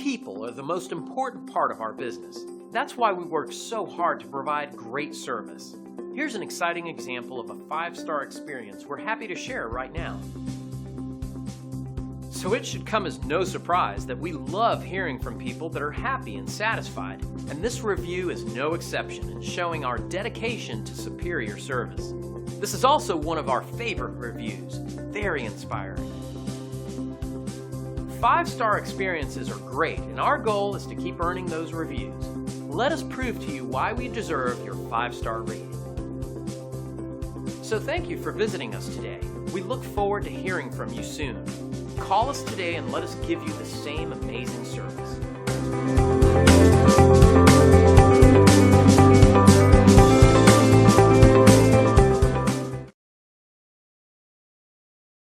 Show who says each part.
Speaker 1: People are the most important part of our business. That's why we work so hard to provide great service. Here's an exciting example of a 5-star experience we're happy to share right now. So it should come as no surprise that we love hearing from people that are happy and satisfied, and this review is no exception in showing our dedication to superior service. This is also one of our favorite reviews, very inspiring. 5-star experiences are great, and our goal is to keep earning those reviews. Let us prove to you why we deserve your 5-star rating. So thank you for visiting us today. We look forward to hearing from you soon. Call us today and let us give you the same amazing service.